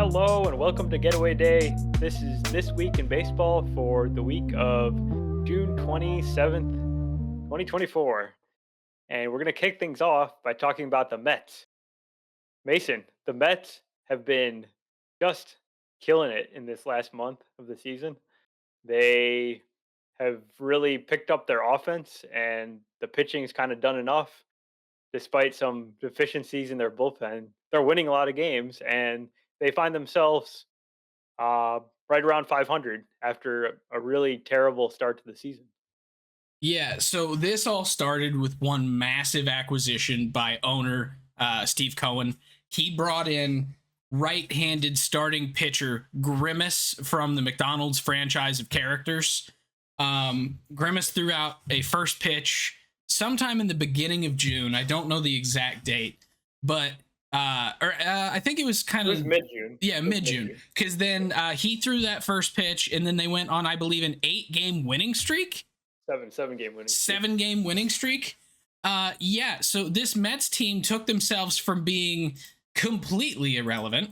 Hello and welcome to Getaway Day. This is This Week in Baseball for the week of June 27th, 2024. And we're going to kick things off by talking about the Mets. Mason, the Mets have been just killing it in this last month of the season. They have really picked up their offense, and the pitching's kind of done enough despite some deficiencies in their bullpen. They're winning a lot of games, and they find themselves uh, right around 500 after a really terrible start to the season. Yeah, so this all started with one massive acquisition by owner Steve Cohen. He brought in right-handed starting pitcher Grimace from the McDonald's franchise of characters. Grimace threw out a first pitch sometime in the beginning of June. I don't know the exact date, but I think it was It kind was of mid June. yeah, It was mid mid June. June. Because then Yeah. he threw that first pitch, and then they went on, I believe, an 8-game winning streak. Seven game winning streak. 7-game winning streak. Yeah, so this Mets team took themselves from being completely irrelevant,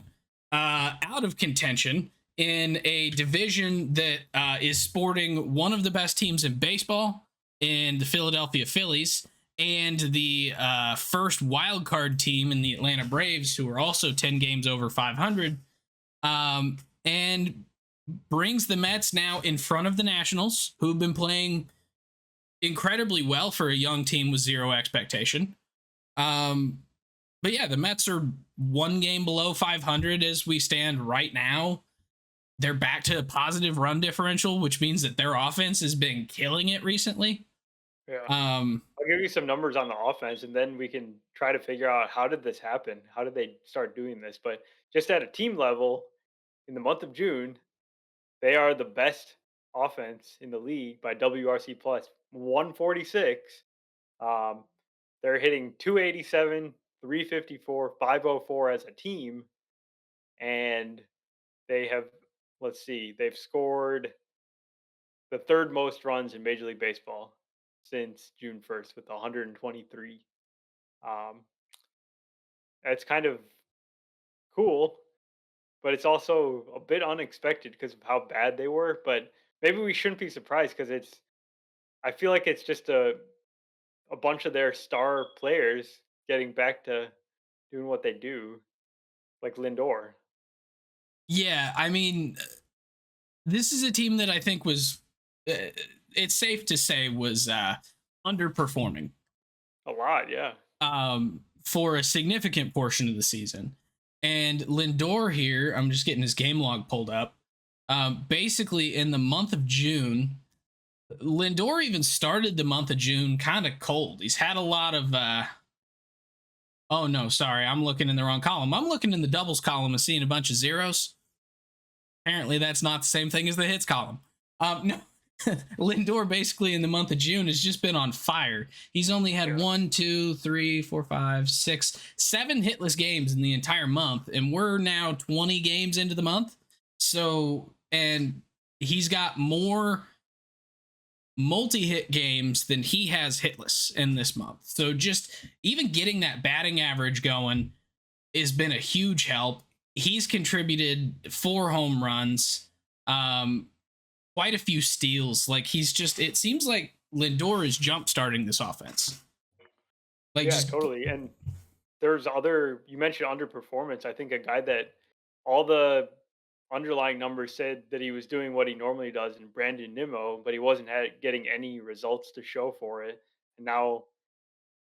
out of contention in a division that is sporting one of the best teams in baseball in the Philadelphia Phillies and the first wild card team in the Atlanta Braves, who are also 10 games over 500, and brings the Mets now in front of the Nationals, who've been playing incredibly well for a young team with zero expectation. But yeah, the Mets are 1 game below 500 as we stand right now. They're back to a positive run differential, which means that their offense has been killing it recently. Yeah. Um, I'll give you some numbers on the offense, and then we can try to figure out how did this happen? How did they start doing this? But just at a team level, in the month of June, they are the best offense in the league by WRC plus 146. Um, they're hitting 287, 354, 504 as a team, and they have, let's see, they've scored the third most runs in Major League Baseball since June 1st with 123. Um, that's kind of cool, but it's also a bit unexpected because of how bad they were. But maybe we shouldn't be surprised because I feel like it's just a bunch of their star players getting back to doing what they do, like Lindor. yeah, I mean, this is a team that I think was, uh, it's safe to say, was underperforming A lot, yeah. for a significant portion of the season. And Lindor here, I'm just getting his game log pulled up. Basically, in the month of June, Lindor even started the month of June kind of cold. He's had a lot of. Oh no, sorry, I'm looking in the wrong column. I'm looking in the doubles column and seeing a bunch of zeros. Apparently, that's not the same thing as the hits column. No, Lindor basically in the month of June has just been on fire. He's only had Yeah. 1, 2, 3, 4, 5, 6, 7 hitless games in the entire month, and we're now 20 games into the month. So, and he's got more multi-hit games than he has hitless in this month. So just even getting that batting average going has been a huge help. He's contributed 4 home runs, um, quite a few steals. Like he's just, it seems like Lindor is jump starting this offense. Like Yeah, just, totally. And there's other, you mentioned underperformance. I think a guy that all the underlying numbers said that he was doing what he normally does in Brandon Nimmo, but he wasn't getting any results to show for it. And now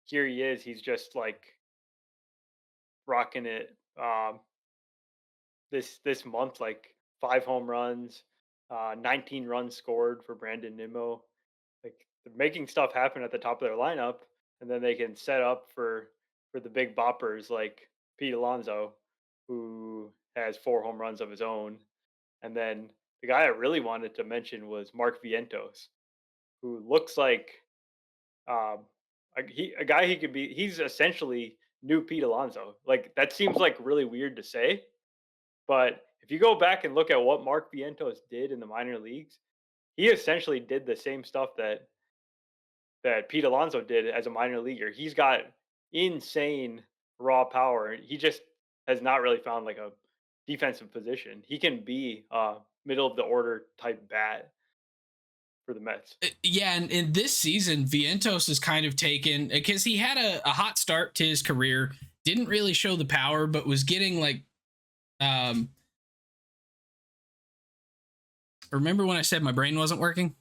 here he is. He's just like rocking it this month, like 5 home runs, 19 runs scored for Brandon Nimmo. Like they're making stuff happen at the top of their lineup, and then they can set up for the big boppers like Pete Alonso, who has 4 home runs of his own. And then the guy I really wanted to mention was Mark Vientos, who looks like um, a guy he could be. He's essentially new Pete Alonso. Like that seems like really weird to say, but if you go back and look at what Mark Vientos did in the minor leagues, he essentially did the same stuff that Pete Alonso did as a minor leaguer. He's got insane raw power. He just has not really found like defensive position. He can be a middle of the order type bat for the Mets. Yeah, and this season, Vientos has kind of taken because he had a hot start to his career, didn't really show the power, but was getting like um remember when I said my brain wasn't working?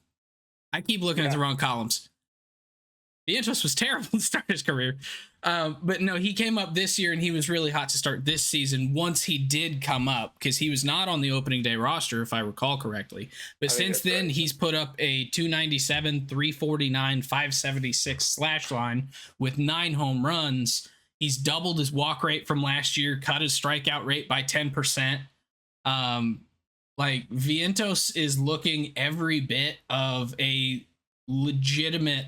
I keep looking at Yeah, the wrong columns. Vientos was terrible to start his career. But no, he came up this year and he was really hot to start this season once he did come up because he was not on the opening day roster, if I recall correctly. But I think since that's right. then, he's put up a 297, 349, 576 slash line with 9 home runs. He's doubled his walk rate from last year, cut his strikeout rate by 10%. Um, like Vientos is looking every bit of a legitimate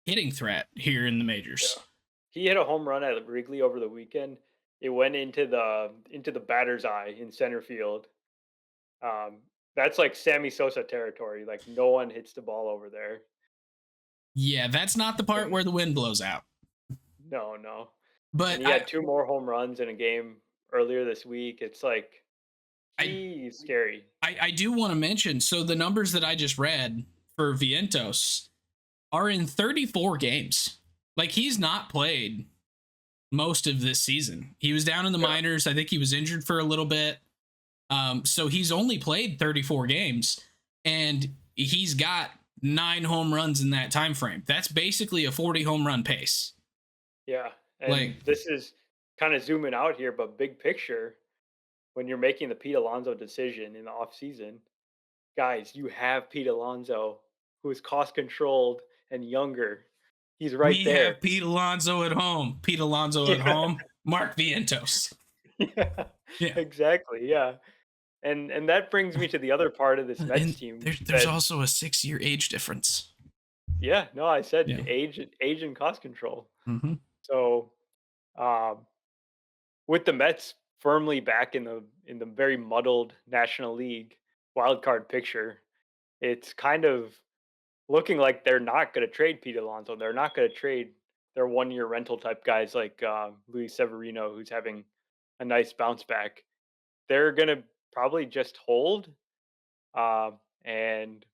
hitting threat here in the majors. Yeah. He hit a home run at Wrigley over the weekend. It went into the batter's eye in center field. Um, that's like Sammy Sosa territory. Like no one hits the ball over there. Yeah, that's not the part And where the wind blows out. no, no. And But he had two more home runs in a game earlier this week. It's like I he's scary. I do want to mention so the numbers that I just read for Vientos are in 34 games. Like he's not played most of this season. He was down in the Yeah, minors. I think he was injured for a little bit. So he's only played 34 games and he's got 9 home runs in that time frame. That's basically a 40 home run pace. yeah. And Like this is kind of zooming out here, but big picture, when you're making the Pete Alonso decision in the offseason, guys, you have Pete Alonso, who is cost controlled and younger. He's right we there. have Pete Alonso at home. Pete Alonso at Yeah, home. Mark Vientos. yeah, Yeah. exactly. Yeah, and that brings me to the other part of this Mets And team there's that, also a 6-year age difference. yeah, no, I said Yeah. age and cost control. Mm-hmm. So, um, with the Mets firmly back in the very muddled National League wild card picture, it's kind of looking like they're not going to trade Pete Alonso. They're not going to trade their 1 year rental type guys like Luis Severino, who's having a nice bounce back. They're going to probably just hold uh, and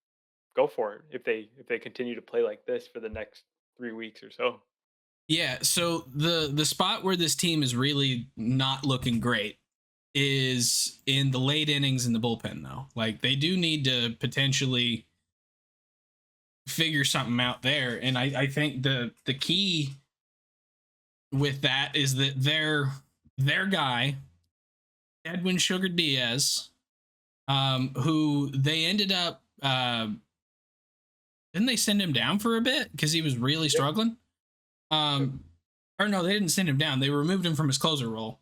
go for it if they continue to play like this for the next 3 weeks or so. Yeah. So the spot where this team is really not looking great is in the late innings in the bullpen, though. Like they do need to potentially figure something out there, and I think the key with that is that their guy Edwin Sugar Diaz, who they ended up didn't they send him down for a bit because he was really Yep. struggling? Yep. Um, or no, they didn't send him down. They removed him from his closer role.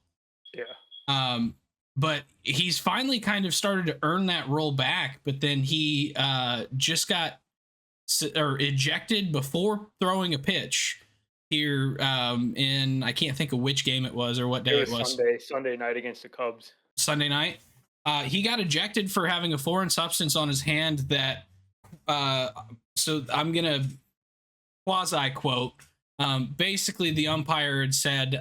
Yeah. Um, but he's finally kind of started to earn that role back. But then he just got or ejected before throwing a pitch here in I can't think of which game it was or what It day it was was. Sunday night against the Cubs. Sunday night. He got ejected for having a foreign substance on his hand that so I'm gonna quasi quote. Basically, the umpire had said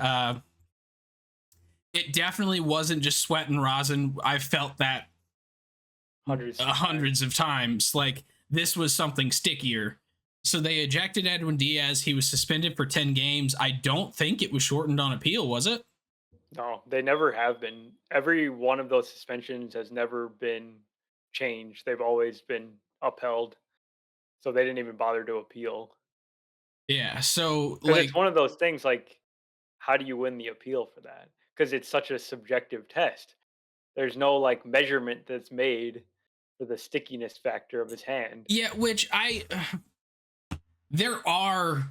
it definitely wasn't just sweat and rosin. I've felt that hundreds of times. Like this was something stickier. So they ejected Edwin Diaz. He was suspended for 10 games. I don't think it was shortened on appeal, was it? No, they never have been. Every one of those suspensions has never been changed. They've always been upheld. So they didn't even bother to appeal. Yeah. So Because it's like one of those things like, how do you win the appeal for that? Because it's such a subjective test. There's no like measurement that's made for the stickiness factor of his hand. yeah, which I there are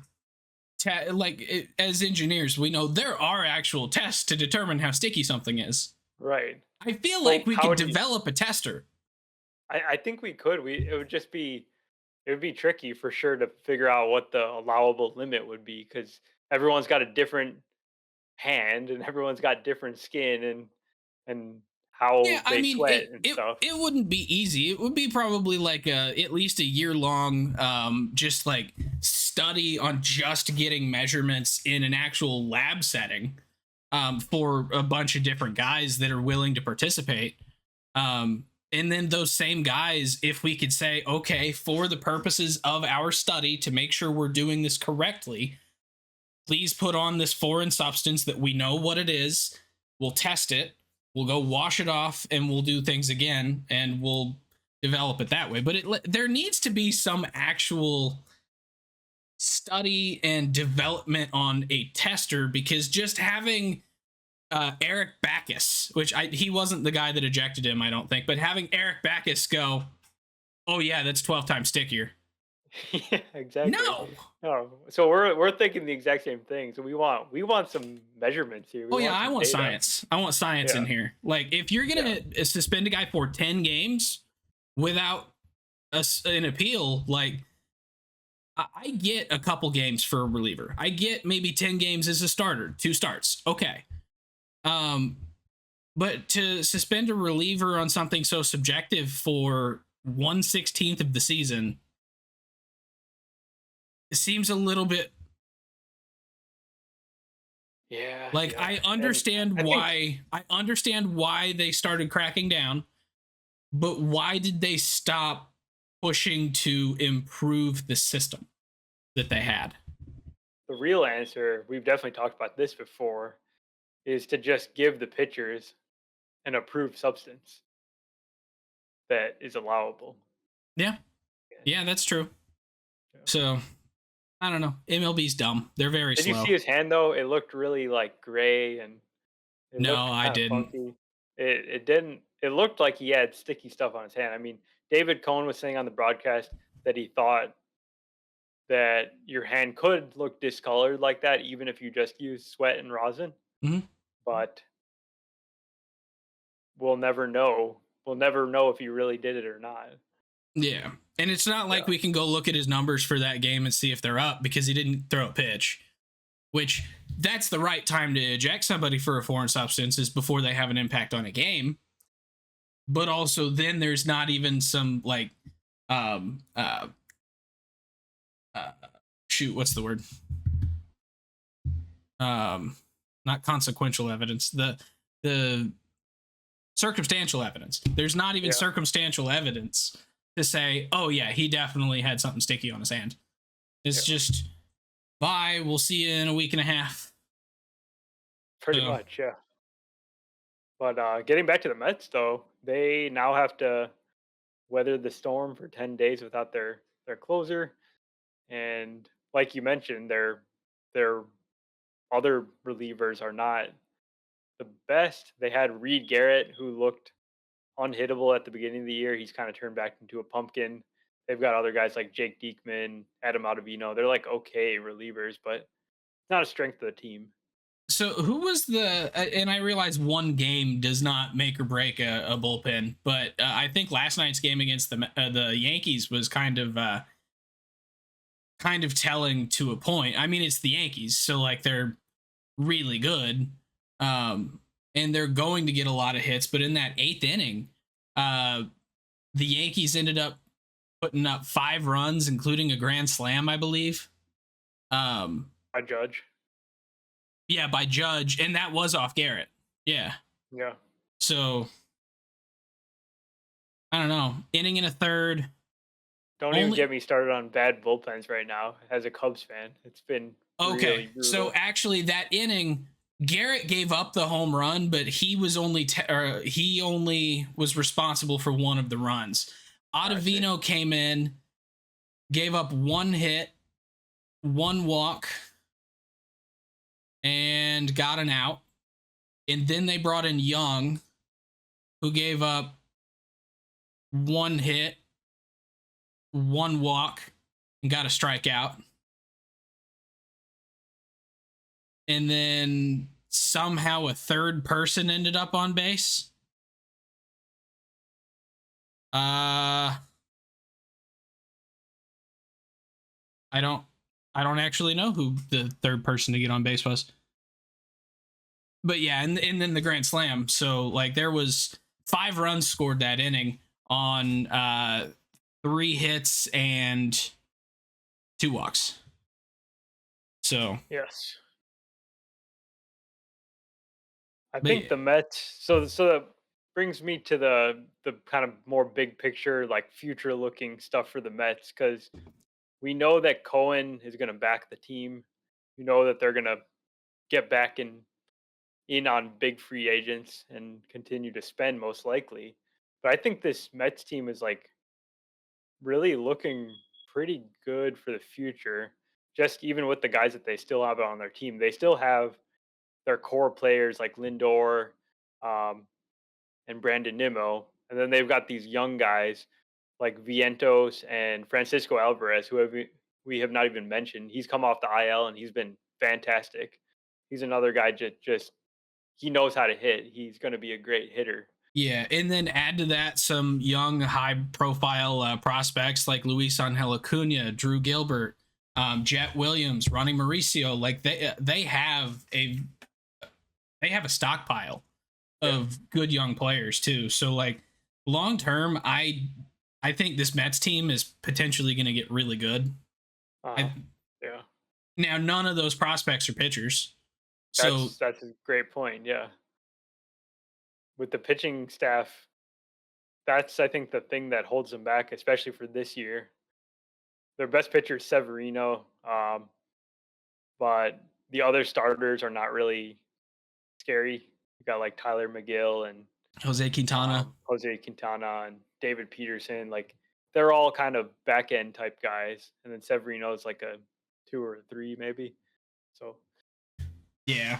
as engineers we know there are actual tests to determine how sticky something is. Right. I feel Well, like we how could do you, develop a tester. I think we could. It would just be it would be tricky for sure to figure out what the allowable limit would be because everyone's got a different hand and everyone's got different skin and Yeah, how I they mean sweat it and it stuff. it wouldn't be easy. It would be probably like at least a year long just like study on just getting measurements in an actual lab setting. for a bunch of different guys that are willing to participate. And then those same guys, if we could say, okay, for the purposes of our study to make sure we're doing this correctly, please put on this foreign substance that we know what it is. We'll test it. We'll go wash it off and we'll do things again and we'll develop it that way. But there needs to be some actual study and development on a tester, because just having Eric Backus, which he wasn't the guy that ejected him, I don't think, but having Eric Backus go, oh yeah, that's 12 times stickier. Yeah, exactly. No. No, so we're thinking the exact same thing. So we want some measurements here. We Oh yeah, want I some want data. science. I want science in Yeah, here. Like if you're yeah, gonna suspend a guy for 10 games without an appeal, like I get a couple games for a reliever. I get maybe 10 games as a starter, 2 starts. Okay. Um, but to suspend a reliever on something so subjective for 1/16 of the season, it seems a little bit yeah, like yeah. And I think I understand why they started cracking down, but why did they stop pushing to improve the system that they had? the real answer, we've definitely talked about this before, is to just give the pitchers an approved substance that is allowable. Yeah. And, Yeah, that's true. yeah. So, I don't know. MLB's dumb. They're very Did you see slow. his hand though? It looked really like gray and it No, looked I kind of didn't. funky. It didn't. It looked like he had sticky stuff on his hand. I mean, David Cohn was saying on the broadcast that he thought that your hand could look discolored like that even if you just use sweat and rosin, Mhm. but we'll never know. We'll never know if he really did it or not. Yeah. And it's not like Yeah. we can go look at his numbers for that game and see if they're up because he didn't throw a pitch, which that's the right time to eject somebody for a foreign substance is before they have an impact on a game. But also then there's not even some like um uh, uh shoot, what's the word? Um Not consequential evidence. The circumstantial evidence. There's not even Yeah. circumstantial evidence to say, oh yeah, he definitely had something sticky on his hand. It's Yeah. just bye. We'll see you in a week and a half. Pretty So much, yeah. But getting back to the Mets though, they now have to weather the storm for 10 days without their closer, and like you mentioned, their other relievers are not the best. They had Reed Garrett, who looked unhittable at the beginning of the year. He's kind of turned back into a pumpkin. They've got other guys like Jake Diekman, Adam Ottavino. They're like okay relievers, but it's not a strength of the team. so who was the and I realize one game does not make or break a bullpen, but I think last night's game against the Yankees was kind of telling to a point. I mean, it's the Yankees, so like they're really good. And they're going to get a lot of hits, but in that 8th inning, uh the Yankees ended up putting up 5 runs, including a grand slam, I believe. Um, I judge. yeah, by Judge, and that was off Garrett. Yeah. Yeah. So I don't know. Inning in a third. Don't even Only get me started on bad bullpens right now. As a Cubs fan, it's been okay. really So brutal. actually, that inning, Garrett gave up the home run, but he only was responsible for one of the runs. I see. Ottavino came in, gave up 1 hit, 1 walk, and got an out. And then they brought in Young, who gave up 1 hit, 1 walk, and got a strikeout. And then somehow a third person ended up on base. Uh I don't I don't actually know who the third person to get on base was. But yeah, and then the grand slam. So like there was 5 runs scored that inning on 3 hits and 2 walks. So Yes. I But think the Mets. So that brings me to the kind of more big picture, like future looking stuff for the Mets, because we know that Cohen is going to back the team. We know that they're going to get back in on big free agents and continue to spend most likely. But I think this Mets team is like really looking pretty good for the future. Just even with the guys that they still have on their team, they still have their core players like Lindor, um, and Brandon Nimmo, and then they've got these young guys like Vientos and Francisco Alvarez, we have not even mentioned. He's come off the IL and he's been fantastic. He's another guy just he knows how to hit. He's going to be a great hitter. yeah, and then add to that some young, high-profile prospects like Luis Angel Acuna, Drew Gilbert, Jet Williams, Ronnie Mauricio. Like they have a stockpile Yeah. of good young players too. So like long term, I think this Mets team is potentially going to get really good. Uh-huh. I, Yeah. now none of those prospects are pitchers, so That's a great point. Yeah. With the pitching staff, that's I think the thing that holds them back, especially for this year. Their best pitcher is Severino, but the other starters are not really scary. You got like Tyler McGill and Jose Quintana. Jose Quintana and David Peterson. Like they're all kind of back end type guys, and then Severino is like a two or a three maybe. So Yeah.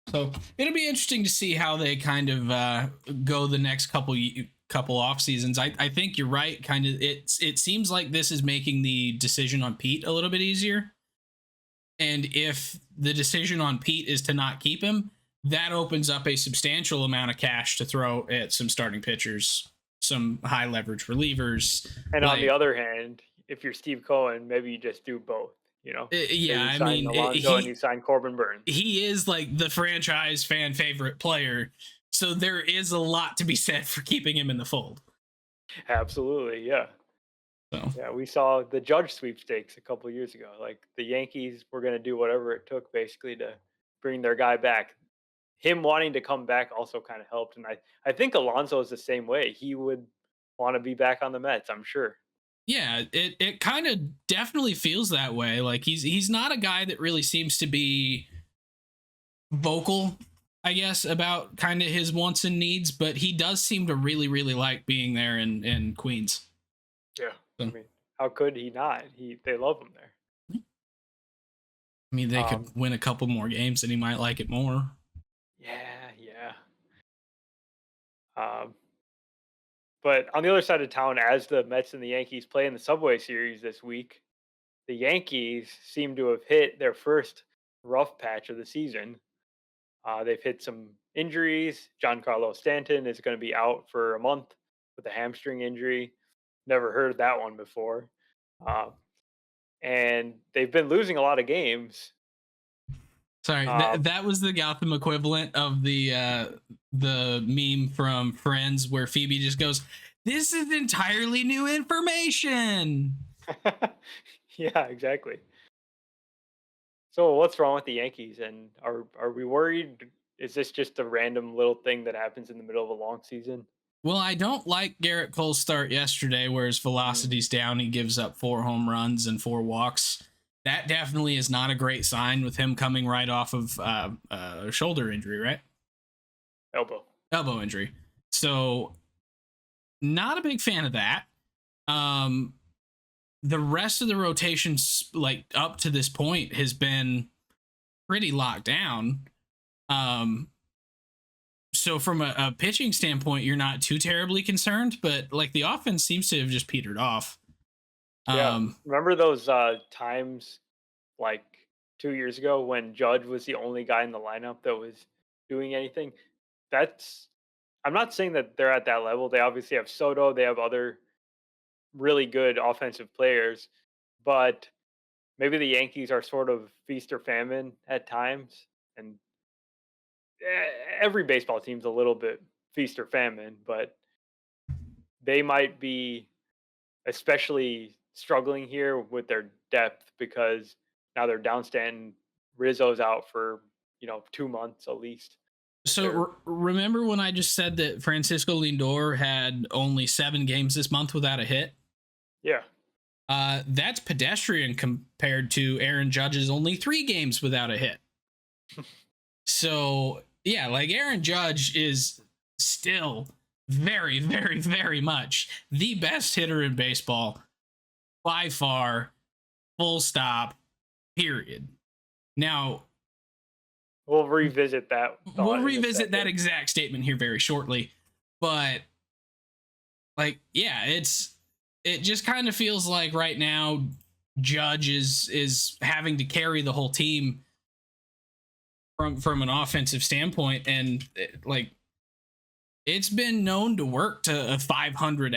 So it'll be interesting to see how they kind of go the next couple off seasons. I think you're right. Kind of it seems like this is making the decision on Pete a little bit easier. And if the decision on Pete is to not keep him, that opens up a substantial amount of cash to throw at some starting pitchers, some high leverage relievers. and on the Like, other hand, if you're Steve Cohen, maybe you just do both. You know, maybe yeah, you I sign mean, Alonso and you sign Corbin Burns. he is like the franchise fan favorite player. So there is a lot to be said for keeping him in the fold. Absolutely, yeah. So Yeah, we saw the Judge sweepstakes a couple years ago. Like the Yankees were going to do whatever it took basically to bring their guy back. Him wanting to come back also kind of helped, and I think Alonso is the same way. He would want to be back on the Mets, I'm sure. yeah, it kind of definitely feels that way. Like he's not a guy that really seems to be vocal, I guess, about kind of his wants and needs, but he does seem to really like being there in Queens. Yeah, I So, mean, how could he not? They love him there. I mean, they could Um, win a couple more games and he might like it more. yeah, yeah. Um, but on the other side of town, as the Mets and the Yankees play in the Subway Series this week, the Yankees seem to have hit their first rough patch of the season. They've hit some injuries. Giancarlo Stanton is going to be out for a month with a hamstring injury. Never heard of that one before. Uh, and they've been losing a lot of games. Sorry, Um, that was the Gotham equivalent of the meme from Friends where Phoebe just goes, "This is entirely new information." yeah, exactly. So what's wrong with the Yankees? And are we worried? Is this just a random little thing that happens in the middle of a long season? Well, I don't like Garrett Cole's start yesterday, where his Mm, velocity's down. He gives up 4 home runs and 4 walks. That definitely is not a great sign with him coming right off of a shoulder injury, right? elbow. Elbow injury. So, not a big fan of that. Um, the rest of the rotations, like up to this point, has been pretty locked down. Um, so from a pitching standpoint, you're not too terribly concerned, but like the offense seems to have just petered off. Yeah. Um, Remember those times like 2 years ago when Judge was the only guy in the lineup that was doing anything? That's I'm not saying that they're at that level. They obviously have Soto, they have other really good offensive players, but maybe the Yankees are sort of feast or famine at times, and every baseball team's a little bit feast or famine, but they might be especially struggling here with their depth because now they're down Stanton, Rizzo's out for 2 months at least. So They're remember when I just said that Francisco Lindor had only 7 games this month without a hit? yeah. That's pedestrian compared to Aaron Judge's only 3 games without a hit. So yeah, like Aaron Judge is still very, very, very much the best hitter in baseball by far. Full stop. Period. Now We'll revisit that we'll thought in a revisit that second. exact statement here very shortly, but like yeah, it just kind of feels like right now Judge is having to carry the whole team from an offensive standpoint, and like it's been known to work to a 500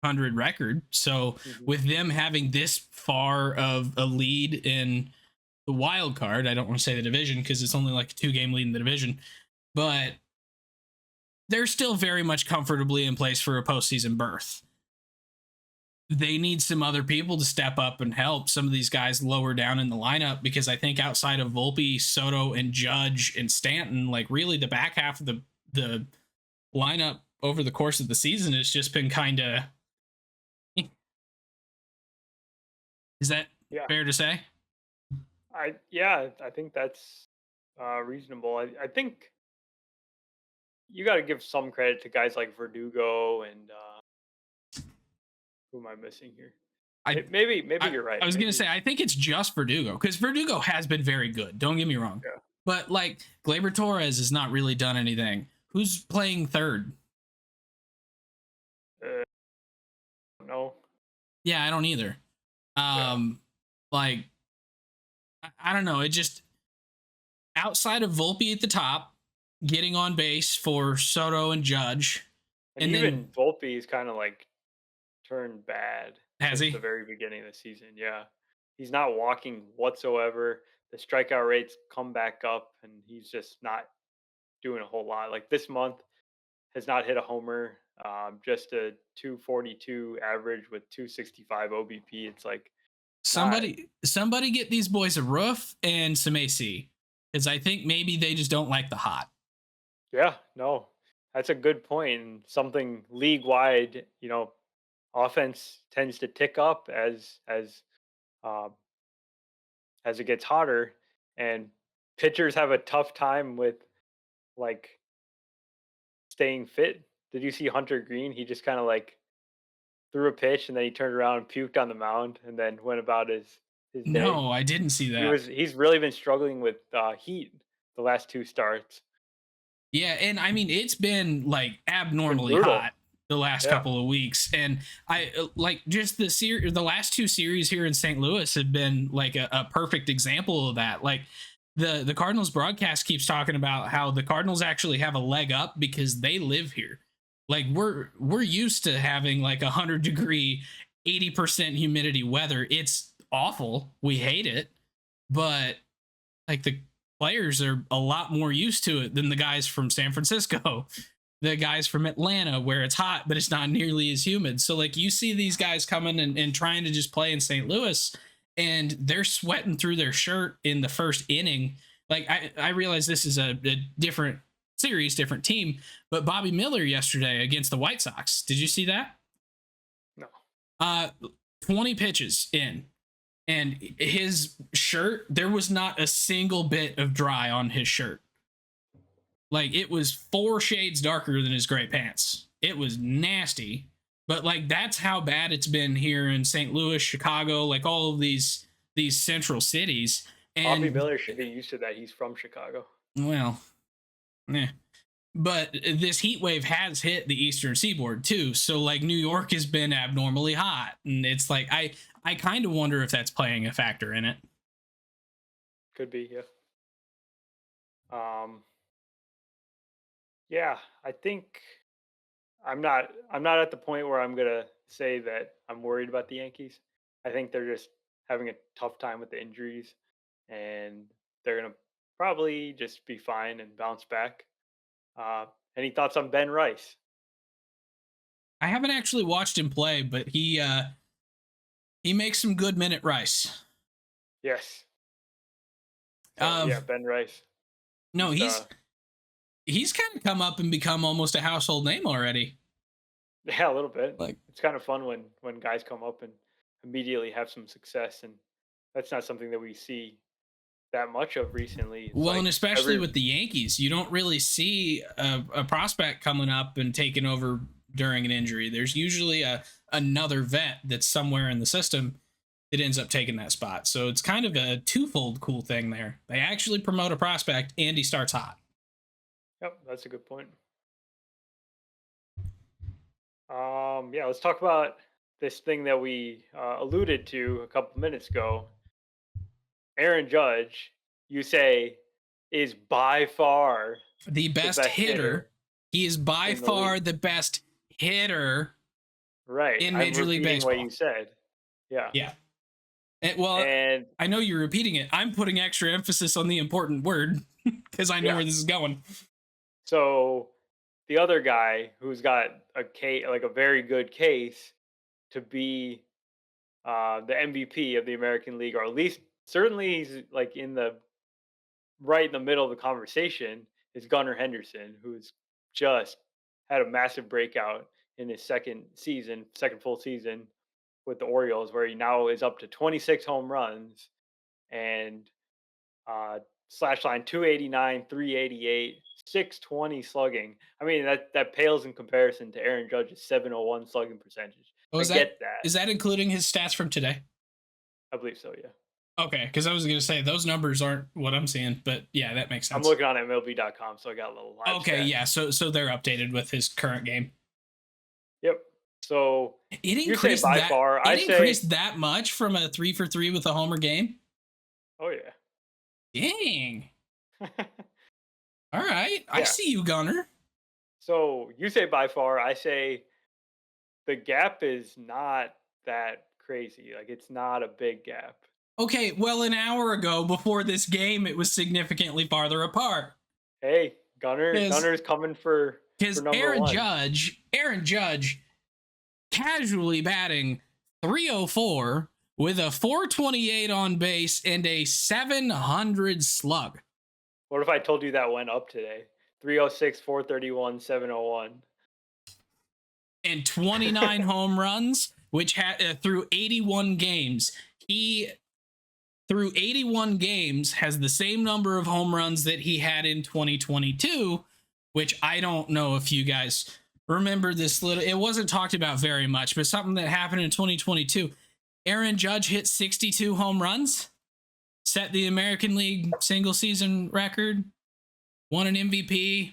100 record. So Mhm. with them having this far of a lead in the wild card, I don't want to say the division because it's only like a 2 game lead in the division, but they're still very much comfortably in place for a postseason berth. They need some other people to step up and help some of these guys lower down in the lineup, because I think outside of Volpe, Soto, and Judge and Stanton, like really the back half of the lineup over the course of the season has just been kind of. Is that Yeah. fair to say? I think that's reasonable. I think you got to give some credit to guys like Verdugo and who am I missing here? I Maybe I, you're right. I was gonna Maybe say I think it's just Verdugo, because Verdugo has been very good. Don't get me wrong, yeah. but like Gleyber Torres has not really done anything. Who's playing third? Uh, no. Yeah, I don't either. Yeah. Like I don't know. It just outside of Volpe at the top, getting on base for Soto and Judge, And and then even Volpe's kind of like turned bad has since he? the very beginning of the season. Yeah. He's not walking whatsoever. The strikeout rates come back up and he's just not doing a whole lot. Like this month has not hit a homer. Just a 242 average with 265 OBP. It's like not. Somebody get these boys a roof and some AC, because I think maybe they just don't like the hot. Yeah, no, that's a good point. And something league wide, offense tends to tick up um, as it gets hotter, and pitchers have a tough time with like staying fit. Did you see Hunter Green? He just kind of like threw a pitch and then he turned around and puked on the mound and then went about his day. No, I didn't see He that. was he's really been struggling with heat the last two starts. Yeah, and I mean it's been like It's been abnormally brutal. hot the last Yeah. couple of weeks, and I like just the last 2 series here in St. Louis have been like a perfect example of that. Like the Cardinals broadcast keeps talking about how the Cardinals actually have a leg up because they live here. Like we're used to having like 100-degree, 80% humidity weather. It's awful. We hate it, but like the players are a lot more used to it than the guys from San Francisco, the guys from Atlanta, where it's hot, but it's not nearly as humid. So, like, you see these guys coming and trying to just play in St. Louis, and they're sweating through their shirt in the first inning. Like, I realize this is a different series, different team, but Bobby Miller yesterday against the White Sox, did you see that? No. Uh, 20 pitches in, and his shirt, there was not a single bit of dry on his shirt. Like it was 4 shades darker than his gray pants. It was nasty. But like that's how bad it's been here in St. Louis, Chicago, like all of these central cities. Bobby And Miller should be used to that. He's from Chicago. well, yeah. But this heat wave has hit the eastern seaboard too. So like New York has been abnormally hot. And it's like I kind of wonder if that's playing a factor in it. Could be, yeah. Um, yeah, I think I'm not at the point where I'm gonna say that I'm worried about the Yankees. I think they're just having a tough time with the injuries, and they're gonna probably just be fine and bounce back. Uh, any thoughts on Ben Rice? I haven't actually watched him play, but he makes some good minute rice. Yes. So Um yeah, Ben Rice. no, He's he's he's kind of come up and become almost a household name already. Yeah, a little bit. Like, It's kind of fun when guys come up and immediately have some success, and that's not something that we see that much of recently. It's well, and like especially every with the Yankees, you don't really see a prospect coming up and taking over during an injury. There's usually another vet that's somewhere in the system that ends up taking that spot. So it's kind of a twofold cool thing there. They actually promote a prospect and he starts hot. Yep, that's a good point. Yeah, let's talk about this thing that we alluded to a couple minutes ago. Aaron Judge, you say, is by far The the best best hitter. hitter He is by in the far league. the best hitter Right. in I'm Major League repeating what you Baseball. said. Yeah. Yeah. Well, And I know you're repeating it. I'm putting extra emphasis on the important word because I know yeah. where this is going. So the other guy who's got a case, like a very good case to be the MVP of the American League, or at least certainly he's like in the right in the middle of the conversation, is Gunnar Henderson, who's just had a massive breakout in his second full season with the Orioles, where he now is up to 26 home runs and slash line 289, 388, 620 slugging. I mean, that pales in comparison to Aaron Judge's 701 slugging percentage. Oh, I get that. is that including his stats from today? I believe so, yeah. Okay, because I was going to say those numbers aren't what I'm seeing, but yeah, that makes I'm sense. looking on MLB.com, so I got a little live Okay, stat. yeah, so they're updated with his current game. Yep. So It you say increased by that. far, I It say, increased that much from a 3 for 3 with a homer game. oh yeah. Dang. All right, I Yeah. see you, Gunner. So you say by far, I say the gap is not that crazy. Like it's not a big gap. Okay, well, an hour ago before this game, it was significantly farther apart. Hey, Because Gunner's coming for number one. Aaron Judge, casually batting 304 with a 428 on base and a 700 slug What if I told you that went up today? 306, 431, 701. and 29 home runs, which had through 81 games. He through 81 games has the same number of home runs that he had in 2022, which I don't know if you guys remember this little, it wasn't talked about very much, but something that happened in 2022. Aaron Judge hit 62 home runs, set the American League single season record, won an MVP.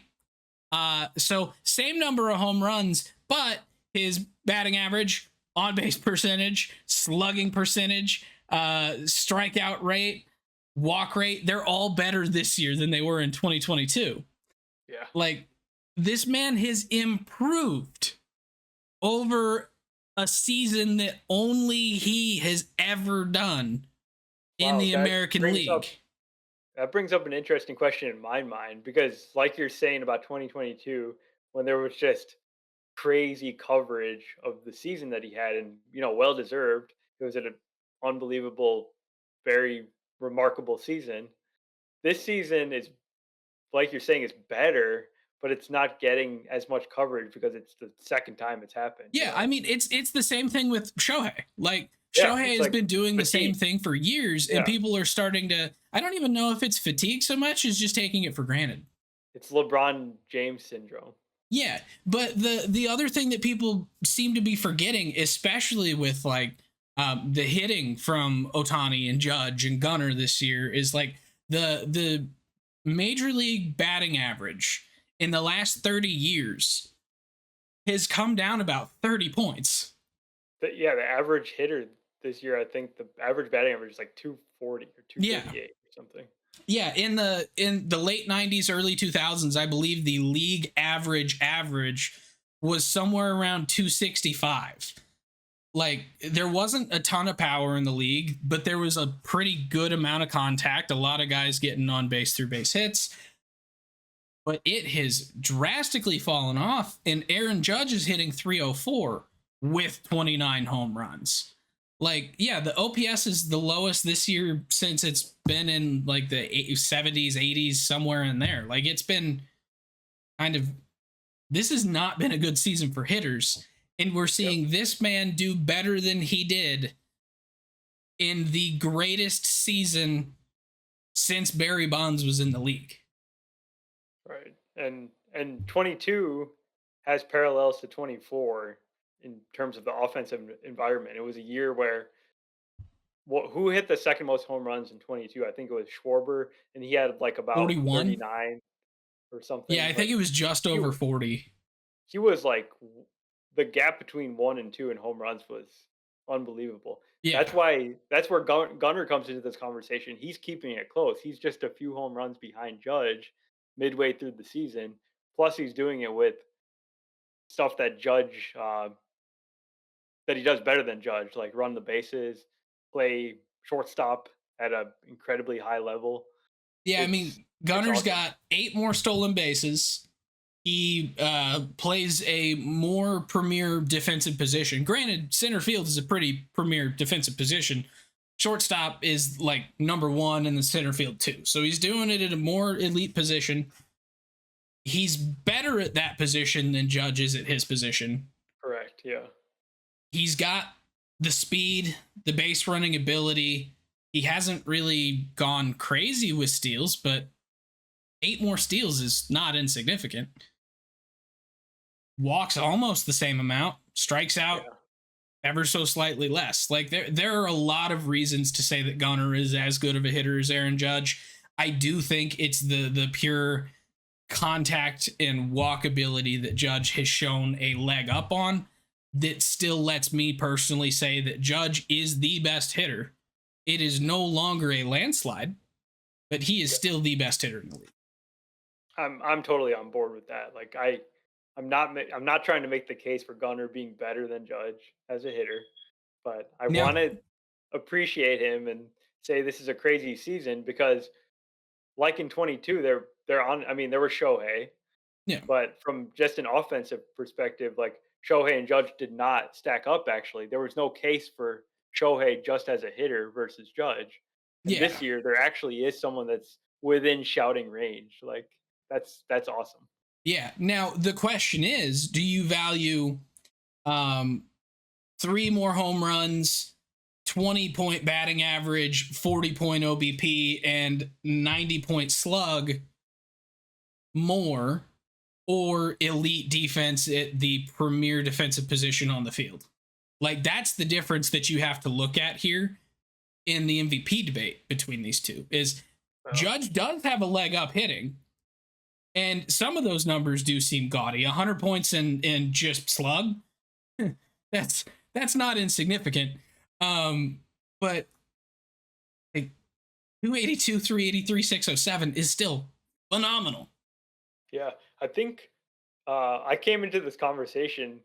So same number of home runs, but his batting average, on base percentage, slugging percentage, strikeout rate, walk rate, they're all better this year than they were in 2022. Yeah. Like, this man has improved over a season that only he has ever done in Wow, the American League. that brings up an interesting question in my mind because, like you're saying about 2022, when there was just crazy coverage of the season that he had, and well deserved. It was an unbelievable, very remarkable season. This season is, like you're saying, is better, but it's not getting as much coverage because it's the second time it's happened. Yeah, I mean, it's the same thing with Shohei. Like, Yeah, Shohei it's has like been doing the same fatigue. thing for years, and Yeah, people are starting to, I don't even know if it's fatigue so much as just taking it for granted. it's LeBron James syndrome. Yeah, but the other thing that people seem to be forgetting, especially with like the hitting from Otani and Judge and Gunner this year, is like the major league batting average in the last 30 years has come down about 30 points. Yeah, the average hitter this year, I think the average batting average is like 240 or Yeah. 238 or something. Yeah, in the late 90s, early 2000s, I believe the league average was somewhere around 265. Like, there wasn't a ton of power in the league, but there was a pretty good amount of contact, a lot of guys getting on base through base hits. But it has drastically fallen off, and Aaron Judge is hitting 304 with 29 home runs. Like, yeah, the OPS is the lowest this year since it's been in like the 70s, 80s, somewhere in there. Like, it's been kind of this has not been a good season for hitters, and we're Yep. seeing this man do better than he did in the greatest season since Barry Bonds was in the league. Right. And 22 has parallels to 24 in terms of the offensive environment. It was a year where who hit the second most home runs in 22? I think it was Schwarber, and he had like about 41? 39 or Yeah, something. I think Like it was just he over 40. he was like the gap between 1 and 2 in home runs was unbelievable. Yeah. That's where Gunner comes into this conversation. He's keeping it close. He's just a few home runs behind Judge midway through the season. Plus, he's doing it with stuff that Judge that he does better than Judge, like run the bases, play shortstop at a incredibly high level. Yeah, I It's mean, it's Gunner's awesome. got 8 more stolen bases. He plays a more premier defensive position. Granted, center field is a pretty premier defensive position. Shortstop is like number one in the center field too. So he's doing it at a more elite position. He's better at that position than Judge is at his position. Correct. Yeah. He's got the speed, the base running ability. He hasn't really gone crazy with steals, but 8 more steals is not insignificant. Walks almost the same amount, strikes out Yeah. ever so slightly less. Like there are a lot of reasons to say that Gunnar is as good of a hitter as Aaron Judge. I do think it's the pure contact and walk ability that Judge has shown a leg up on that still lets me personally say that Judge is the best hitter. It is no longer a landslide, but he is Yeah. still the best hitter in the league. I'm totally on board with that. Like I'm not trying to make the case for Gunner being better than Judge as a hitter, but I Now, want to appreciate him and say this is a crazy season because like in 22 they're on. I mean, there was Shohei, yeah, but from just an offensive perspective, like Shohei and Judge did not stack up actually. There was no case for Shohei just as a hitter versus Judge. And yeah, this year there actually is someone that's within shouting range. Like that's awesome. yeah. Now the question is, do you value um 3 more home runs, 20-point batting average, 40-point OBP, and 90-point slug more, or elite defense at the premier defensive position on the field? Like, that's the difference that you have to look at here in the MVP debate between these two. Is Well, Judge does have a leg up hitting, and some of those numbers do seem gaudy. 100 points in just slug, that's that's not insignificant. But like 282, 383, 607 is still phenomenal. yeah, I think I came into this conversation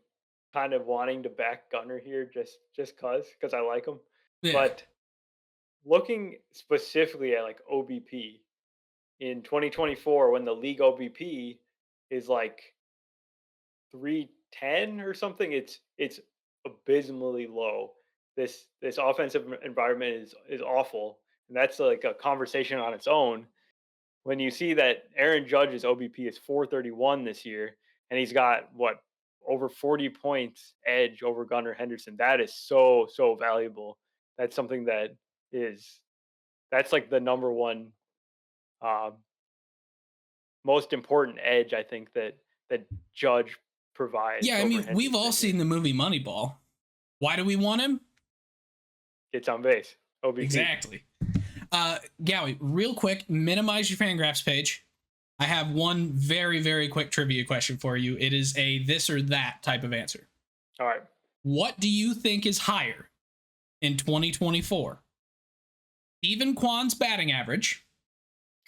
kind of wanting to back Gunner here just cuz I like him. Yeah. But looking specifically at like OBP in 2024 when the league OBP is like 310 or something, it's abysmally low. This offensive environment is awful, and that's like a conversation on its own. When you see that Aaron Judge's OBP is 431 this year, and he's got what over 40 points edge over Gunnar Henderson, that is so valuable. That's something that is that's like the number one uh, most important edge I think that Judge Yeah, provides I over mean, we've all Henderson here. seen the movie Moneyball. Why do we want him? Gets on base, OBP. Exactly. Gowie, real quick, minimize your Fangraphs page. I have one very, very quick trivia question for you. It is a this or that type of answer. All right, What do you think is higher in 2024? Stephen Kwan's batting average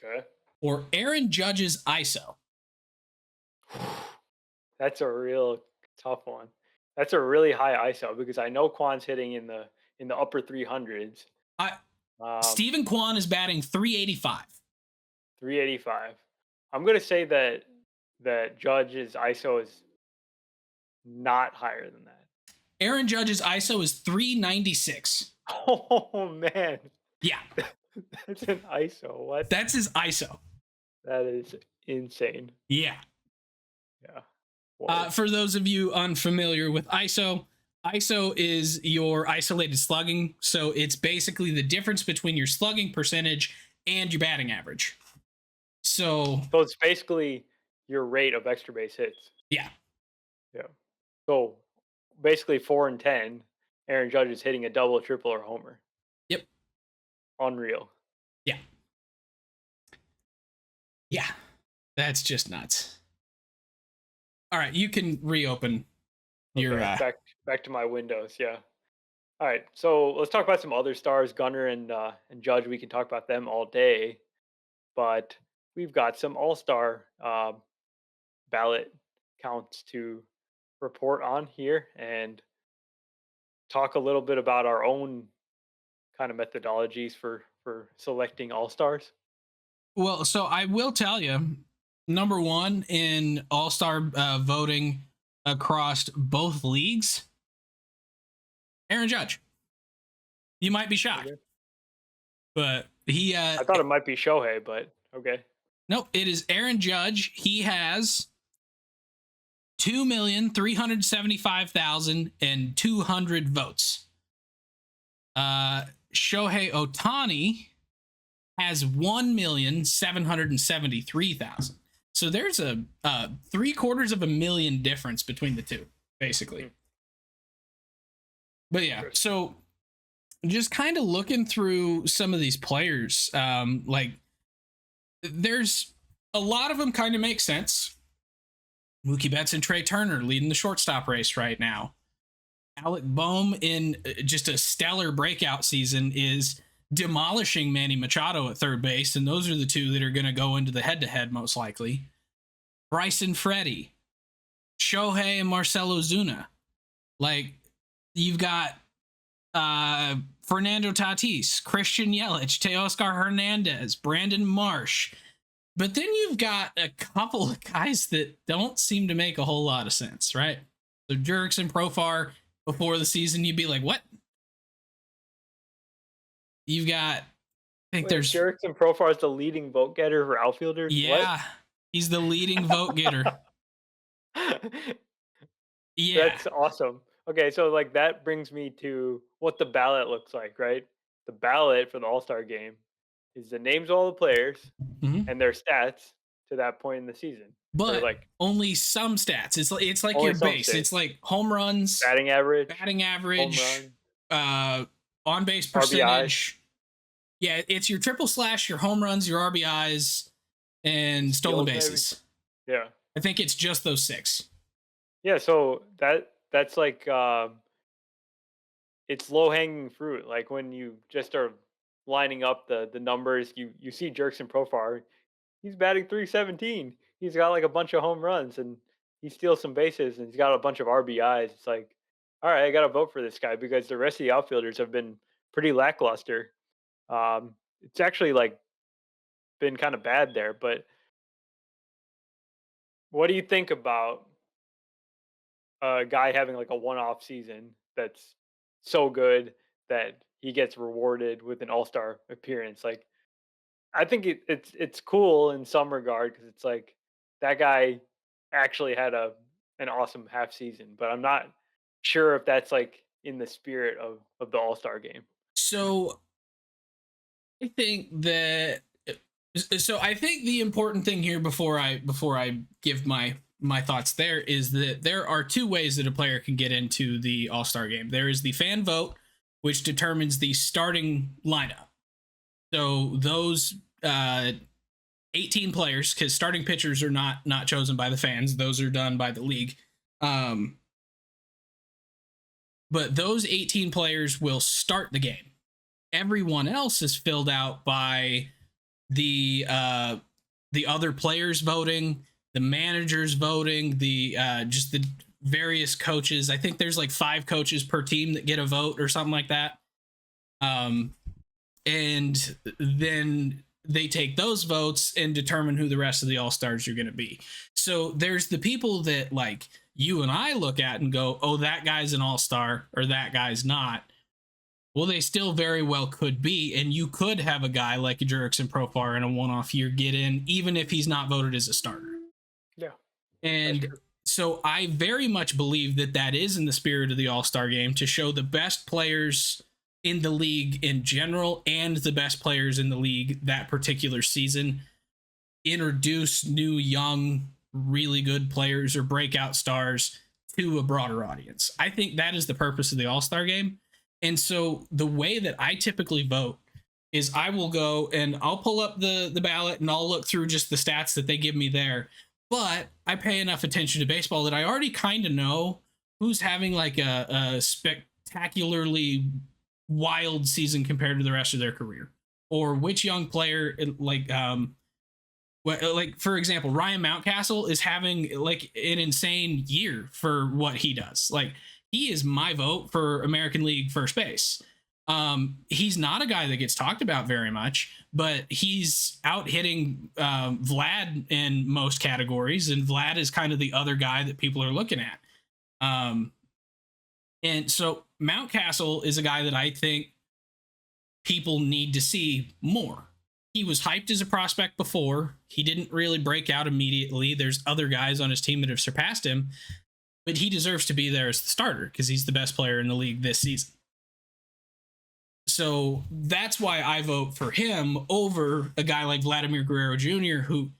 okay. or Aaron Judge's ISO? That's a real tough one. That's a really high ISO because I know Kwan's hitting in the upper 300s. I, Um, Stephen Kwan is batting 385. 385. I'm gonna say that Judge's ISO is not higher than that. Aaron Judge's ISO is 396. Oh man, Yeah, that's an ISO. What? that's his ISO. That is insane. Yeah. Yeah. Whoa. For those of you unfamiliar with ISO is your isolated slugging. So it's basically the difference between your slugging percentage and your batting average. So So it's basically your rate of extra base hits. yeah, Yeah. So basically 4 and 10, Aaron Judge is hitting a double, triple, or homer. yep, Unreal. yeah, yeah. That's just nuts. All right, you can reopen your. Okay. Back to my windows. Yeah. All right. So let's talk about some other stars, Gunner and Judge. We can talk about them all day, but we've got some All Star ballot counts to report on here and talk a little bit about our own kind of methodologies for selecting All Stars. Well, so I will tell you, number one in All Star voting across both leagues, Aaron Judge. You might be shocked, Okay. but he. I thought it might be Shohei, but okay. Nope, it is Aaron Judge. He has 2,375,200 votes. Shohei Ohtani has 1,773,000. So there's a 750,000 difference between the two, basically. But yeah, so just kind of looking through some of these players, like there's a lot of them kind of make sense. Mookie Betts and Trey Turner leading the shortstop race right now. Alec Boehm in just a stellar breakout season is demolishing Manny Machado at third base, and those are the two that are going to go into the head-to-head most likely. Bryson Freddie, Shohei and Marcelo Zuna. Like, you've got Fernando Tatis, Christian Yelich, Teoscar Hernandez, Brandon Marsh. But then you've got a couple of guys that don't seem to make a whole lot of sense, right? So Jurickson Profar, before the season, you'd be like, what? You've got, I think there's Jurickson Profar is the leading vote getter for outfielders. Yeah, he's the leading vote getter. Yeah, That's awesome. Okay, so like that brings me to what the ballot looks like, right? The ballot for the All-Star game is the names of all the players Mhm. and their stats to that point in the season. Or but like only some stats. It's like only your some base. stats. It's like home runs, Batting average, batting home average, run, on base RBI. percentage. Yeah, it's your triple slash, your home runs, your RBIs, and stolen Steals, maybe? bases. Yeah. I think it's just those 6. Yeah, so that's like it's low hanging fruit. Like when you just are lining up the numbers, you see Jurickson Profar, he's batting 317. He's got like a bunch of home runs and he steals some bases and he's got a bunch of RBIs. It's like, all right, I got to vote for this guy because the rest of the outfielders have been pretty lackluster. It's actually like been kind of bad there. But what do you think about a guy having like a one-off season that's so good that he gets rewarded with an all-star appearance? Like, I think it's cool in some regard because it's like that guy actually had an awesome half season, but I'm not sure if that's like in the spirit of the All-Star game. So I think that I think the important thing here before I give my thoughts there is that there are 2 ways that a player can get into the All-Star game. There is the fan vote, which determines the starting lineup. So those 18 players, because starting pitchers are not chosen by the fans, those are done by the league. But those 18 players will start the game. Everyone else is filled out by the other players voting, the managers voting, the just the various coaches. I think there's like 5 coaches per team that get a vote or something like that. And then they take those votes and determine who the rest of the All-Stars are going to be. So there's the people that like you and I look at and go, oh, that guy's an All-Star or that guy's not. Well, they still very well could be, and you could have a guy like a Jurickson Profar in a one-off year get in, even if he's not voted as a starter. Yeah. That's And true. so I very much believe that that is in the spirit of the All-Star game, to show the best players in the league in general and the best players in the league that particular season, introduce new young really good players or breakout stars to a broader audience. I think that is the purpose of the All-Star game. And so the way that I typically vote is I will go and I'll pull up the ballot and I'll look through just the stats that they give me there. But I pay enough attention to baseball that I already kind of know who's having like a spectacularly wild season compared to the rest of their career, or which young player like for example, Ryan Mountcastle is having like an insane year for what he does. Like, he is my vote for American League first base. He's not a guy that gets talked about very much, but he's out hitting Vlad in most categories, and Vlad is kind of the other guy that people are looking at. Um, and so Mountcastle is a guy that I think people need to see more. He was hyped as a prospect before. He didn't really break out immediately. There's other guys on his team that have surpassed him, but he deserves to be there as the starter because he's the best player in the league this season. So that's why I vote for him over a guy like Vladimir Guerrero Jr., who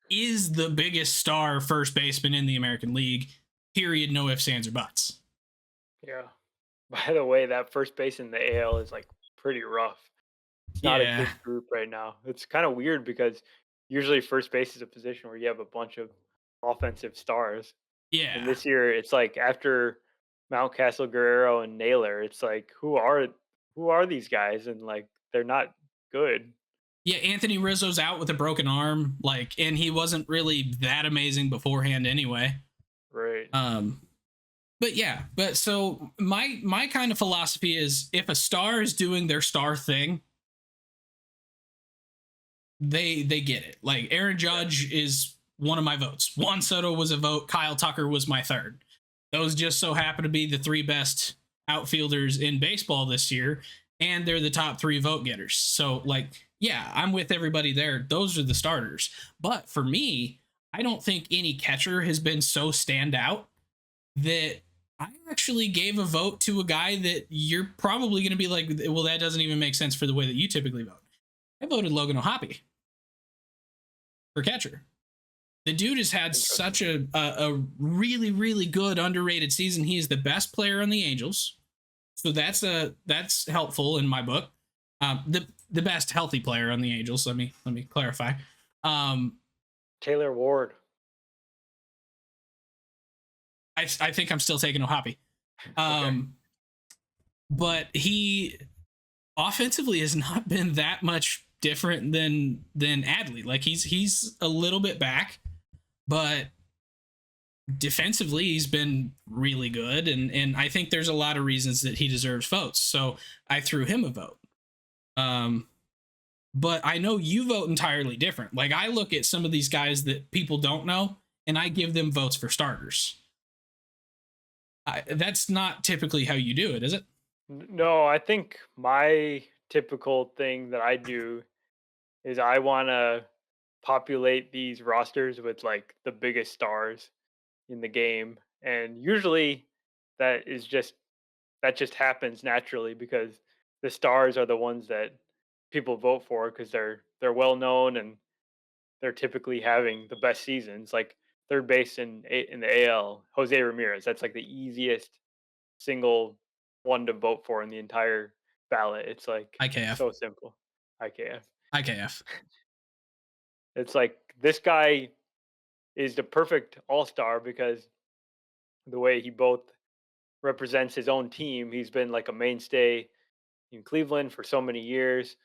is the biggest star first baseman in the American League. Period. No ifs, ands, or buts. Yeah. By the way, that first base in the AL is like pretty rough. It's not a Yeah. good group right now. It's kind of weird because usually first base is a position where you have a bunch of offensive stars. And Yeah. this year it's like after Mountcastle, Guerrero, and Naylor, it's like who are these guys? And like they're not good. Yeah, Anthony Rizzo's out with a broken arm, like, and he wasn't really that amazing beforehand anyway. Right. Um, but yeah, but so my kind of philosophy is, if a star is doing their star thing, they get it. Like, Aaron Yeah. Judge is one of my votes. Juan Soto was a vote. Kyle Tucker was my third. Those just so happen to be the three best outfielders in baseball this year, and they're the top three vote getters. So, like, yeah, I'm with everybody there. Those are the starters. But for me, I don't think any catcher has been so stand out that I actually gave a vote to a guy that you're probably going to be like, well, that doesn't even make sense for the way that you typically vote. I voted Logan O'Hoppe for catcher. The dude has had Interesting. such a really really good underrated season. He is the best player on the Angels, so that's helpful in my book. The best healthy player on the Angels. Let me clarify. Um, Taylor Ward. I think I'm still taking O'Hoppe. Okay. Um, but he offensively has not been that much different than Adley. Like, he's a little bit back, but defensively he's been really good, and I think there's a lot of reasons that he deserves votes. So I threw him a vote. Um, but I know you vote entirely different. Like, I look at some of these guys that people don't know, and I give them votes for starters. That's not typically how you do it, is it? No, I think my typical thing that I do is I want to populate these rosters with like the biggest stars in the game, and usually that is just that just happens naturally because the stars are the ones that people vote for because they're well known and they're typically having the best seasons. Like third base in the AL, Jose Ramirez. That's like the easiest single one to vote for in the entire ballot. It's like IKF. so simple. IKF. IKF. It's like this guy is the perfect all star because the way he both represents his own team. He's been like a mainstay in Cleveland for so many years.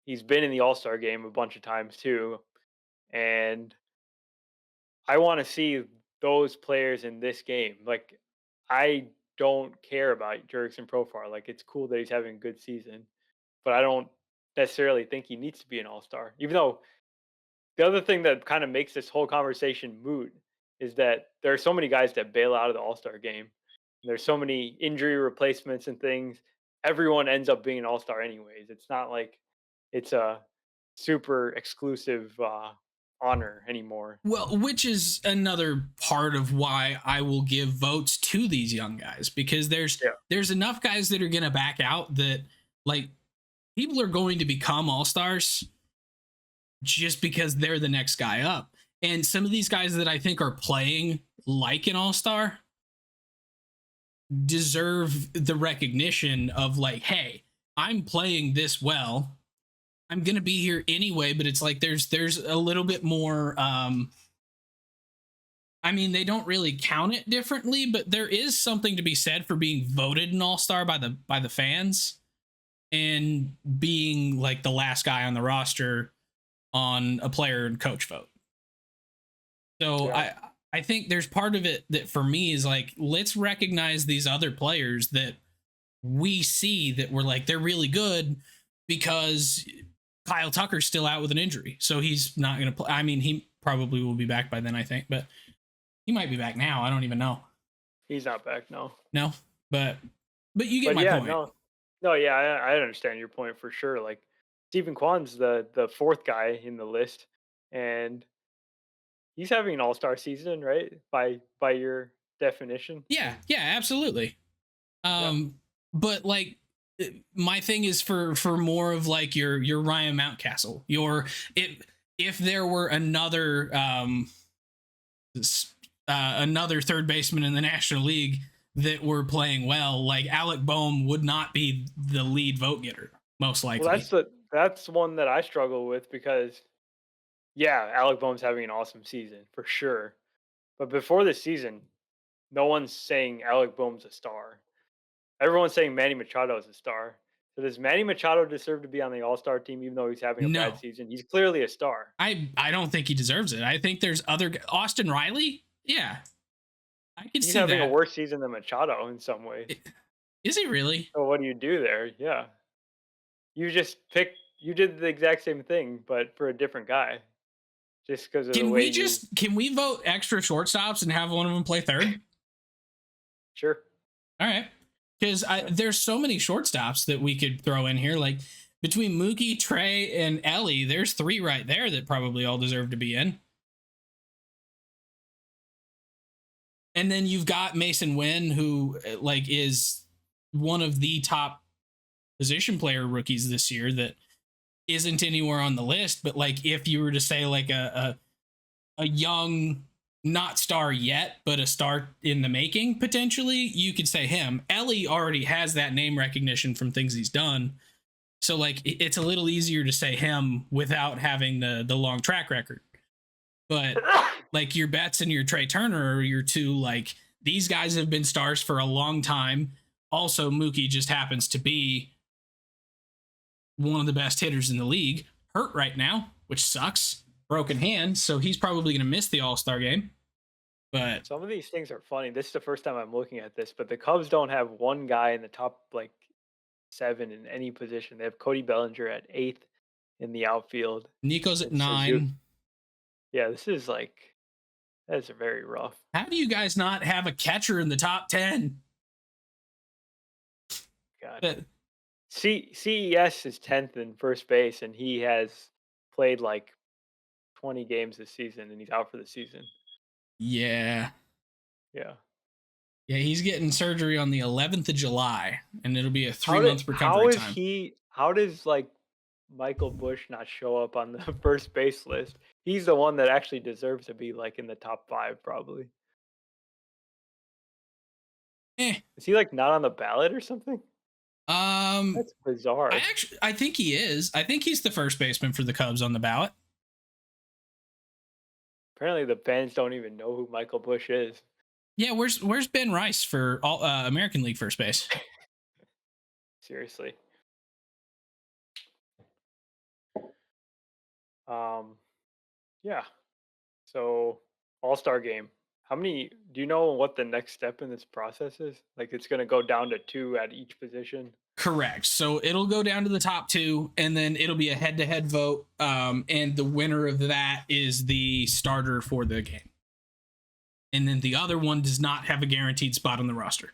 He's been in the All Star game a bunch of times too. And I want to see those players in this game. Like, I don't care about Jurickson Profar. Like, it's cool that he's having a good season, but I don't necessarily think he needs to be an all star. Even though the other thing that kind of makes this whole conversation moot is that there are so many guys that bail out of the All Star game. There's so many injury replacements and things. Everyone ends up being an all star anyways. It's not like it's a super exclusive honor anymore. Well, which is another part of why I will give votes to these young guys, because Yeah. there's enough guys that are going to back out that, like, people are going to become all-stars just because they're the next guy up. And some of these guys that I think are playing like an all-star deserve the recognition of, like, hey, I'm playing this well. I'm going to be here anyway, but it's like there's a little bit more I mean, they don't really count it differently, but there is something to be said for being voted an all-star by the fans and being like the last guy on the roster on a player and coach vote. So Yeah. I think there's part of it that for me is like, let's recognize these other players that we see that we're like, they're really good, because Kyle Tucker's still out with an injury. So he's not going to play. I mean, he probably will be back by then, I think, but he might be back now. I don't even know. He's not back, no. No, but you get But my yeah, point. no. No, yeah, I understand your point for sure. Like Stephen Kwan's the fourth guy in the list, and he's having an all-star season, right? By your definition. Yeah, yeah, absolutely. Yeah. Um, but like, my thing is for more of like your Ryan Mountcastle. Your if there were another another third baseman in the National League that were playing well, like Alec Boehm would not be the lead vote getter, most Well, likely. that's one that I struggle with because yeah, Alec Boehm's having an awesome season for sure. But before this season, no one's saying Alec Boehm's a star. Everyone's saying Manny Machado is a star. So does Manny Machado deserve to be on the All-Star team even though he's having a bad No, season? He's clearly a star. I don't think he deserves it. I think there's other Austin Riley. Yeah, I could He's see having a that. worse season than Machado in some ways. Is he really? So what do you do there? Yeah. You did the exact same thing, but for a different guy, just because of the way you Can we vote extra shortstops and have one of them play third? sure. All right, because Yeah. there's so many shortstops that we could throw in here. Like between Mookie, Trey, and Ellie, there's three right there that probably all deserve to be in. And then you've got Mason Wynn, who like is one of the top position player rookies this year that isn't anywhere on the list. But like, if you were to say like a young, not star yet, but a star in the making potentially, you could say him. Ellie already has that name recognition from things he's done. So like, it's a little easier to say him without having the long track record. But like your Betts and your Trey Turner are your two, like, these guys have been stars for a long time. Also, Mookie just happens to be one of the best hitters in the league. Hurt right now, which sucks. Broken hand, so he's probably going to miss the All-Star game. But Some of these things are funny. This is the first time I'm looking at this, but the Cubs don't have one guy in the top like 7 in any position. They have Cody Bellinger at 8th in the outfield. Nico's at And Suzuki. 9. Yeah, this is like that's very rough. How do you guys not have a catcher in the top 10? God. But CES is 10th in first base, and he has played like 20 games this season, and he's out for the season. yeah. Yeah. Yeah, he's getting surgery on the 11th of July, and it'll be a 3-month recovery time. How does like Michael Bush not show up on the first base list? He's the one that actually deserves to be like in the top 5 probably. Eh. Is he like not on the ballot or something? Um, That's bizarre. I think he is. I think he's the first baseman for the Cubs on the ballot. Apparently the fans don't even know who Michael Bush is. Yeah, where's Ben Rice for all American League first base? Seriously. Um yeah. So All-Star game. How many do you know what the next step in this process is? Like it's going to go down to 2 at each position. Correct. So it'll go down to the top 2, and then it'll be a head-to-head vote. And the winner of that is the starter for the game. And then the other one does not have a guaranteed spot on the roster.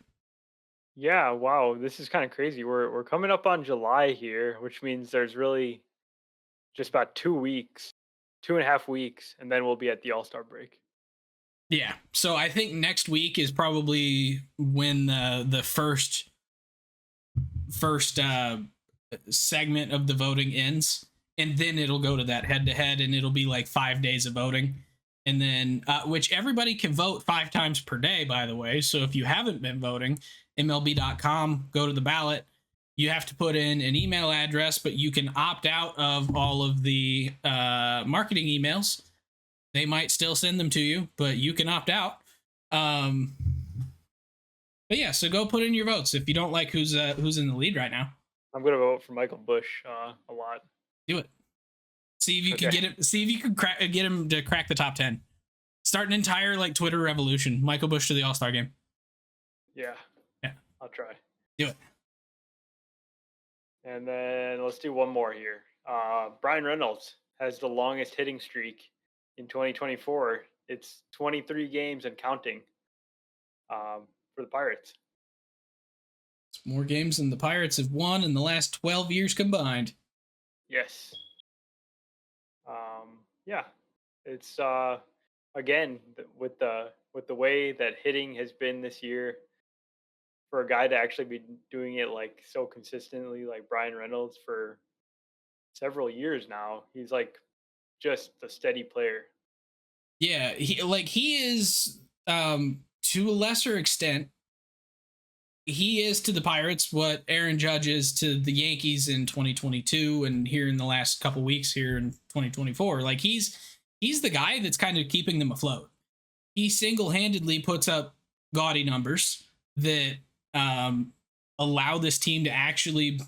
Yeah, wow, this is kind of crazy. We're coming up on July here, which means there's really just about 2 weeks 2.5 weeks, and then we'll be at the All-Star break. Yeah. So I think next week is probably when the first segment of the voting ends, and then it'll go to that head to head, and it'll be like 5 days of voting, and then which everybody can vote 5 times per day, by the way. So if you haven't been voting, MLB.com, go to the ballot. You have to put in an email address, but you can opt out of all of the marketing emails. They might still send them to you, but you can opt out. But yeah, so go put in your votes if you don't like who's in the lead right now. I'm gonna vote for Michael Bush a lot. Do it. See if you can Okay. get him. See if you can get him to crack the top 10. Start an entire like Twitter revolution. Michael Bush to the All-Star game. Yeah. Yeah. I'll try. Do it. And then let's do one more here. Brian Reynolds has the longest hitting streak in 2024. It's 23 games and counting for the Pirates. It's more games than the Pirates have won in the last 12 years combined. Yes. Yeah. It's again with the way that hitting has been this year, for a guy to actually be doing it like so consistently, like Brian Reynolds, for several years now. He's like just a steady player. Yeah, he is to a lesser extent, he is to the Pirates what Aaron Judge is to the Yankees in 2022 and here in the last couple weeks here in 2024. Like he's the guy that's kind of keeping them afloat. He single-handedly puts up gaudy numbers that allow this team to actually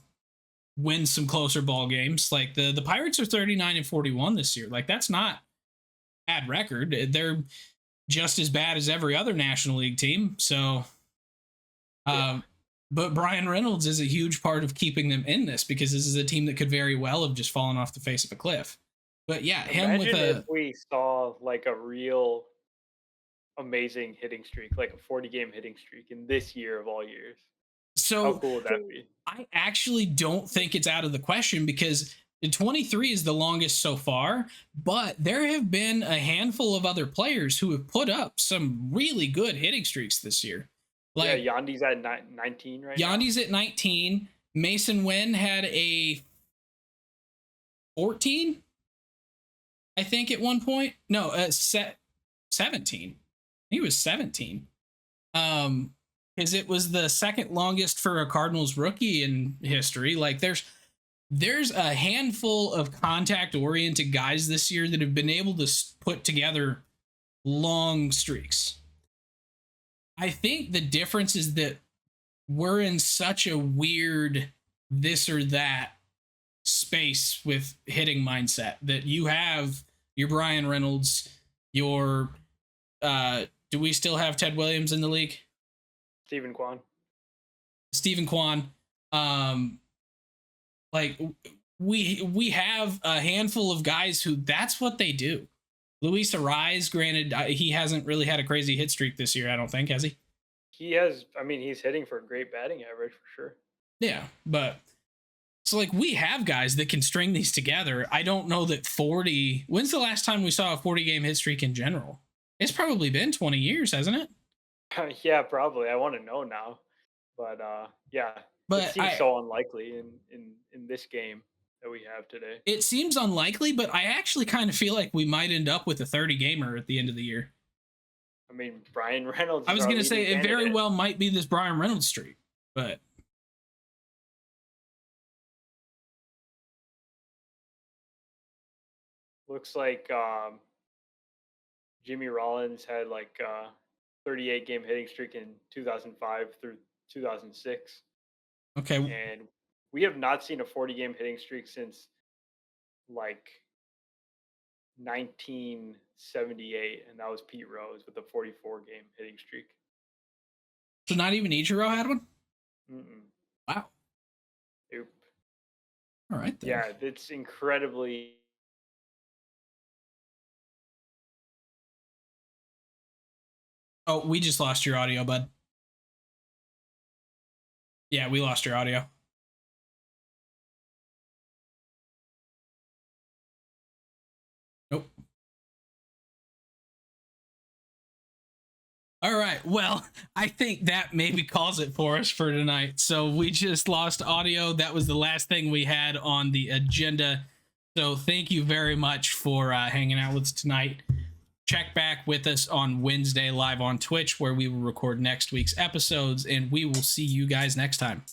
win some closer ball games. Like the Pirates are 39-41 this year. Like that's not a bad record. They're just as bad as every other National League team. So but Brian Reynolds is a huge part of keeping them in this, because this is a team that could very well have just fallen off the face of a cliff. But yeah, him with Imagine if we saw like a real amazing hitting streak, like a 40-game hitting streak in this year of all years. How so cool would that be? I actually don't think it's out of the question, because the 23 is the longest so far, but there have been a handful of other players who have put up some really good hitting streaks this year. Like Yeah, Yandy's at 19 right now. Yandy's at 19. Mason Wynn had a 14, I think, at one point. No, 17. He was 17. Because it was the second longest for a Cardinals rookie in history. Like there's a handful of contact-oriented guys this year that have been able to put together long streaks. I think the difference is that we're in such a weird this or that space with hitting mindset that you have your Brian Reynolds, your do we still have Ted Williams in the league? Stephen Kwan. Stephen Kwan. Like we have a handful of guys who that's what they do. Luis Ariz, granted, he hasn't really had a crazy hit streak this year, I don't think, has he? He has. I mean, he's hitting for a great batting average for sure. Yeah, but so like we have guys that can string these together. I don't know that 40. When's the last time we saw a 40-game hit streak in general? It's probably been 20 years, hasn't it? Yeah, probably. I want to know now, but yeah, But it seems so unlikely in this game that we have today. It seems unlikely, but I actually kind of feel like we might end up with a 30-gamer at the end of the year. I mean, Brian Reynolds. I was going to say it very well might be this Brian Reynolds streak, but looks like Jimmy Rollins had like 38-game hitting streak in 2005 through 2006. Okay. And we have not seen a 40-game hitting streak since like 1978, and that was Pete Rose with a 44-game hitting streak. So not even Ichiro had one? Mm-mm. Wow. Nope. All right then. Yeah, it's incredibly. Oh, we just lost your audio, bud. Yeah, we lost your audio. Nope. All right. Well, I think that maybe calls it for us for tonight. So we just lost audio. That was the last thing we had on the agenda. So thank you very much for hanging out with us tonight. Check back with us on Wednesday live on Twitch, where we will record next week's episodes, and we will see you guys next time.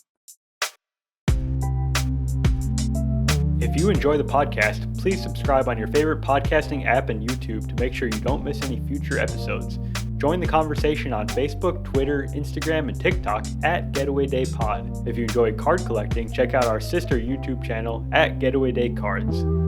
If you enjoy the podcast, please subscribe on your favorite podcasting app and YouTube to make sure you don't miss any future episodes. Join the conversation on Facebook, Twitter, Instagram, and TikTok at Getaway Day Pod. If you enjoy card collecting, check out our sister YouTube channel at Getaway Day Cards.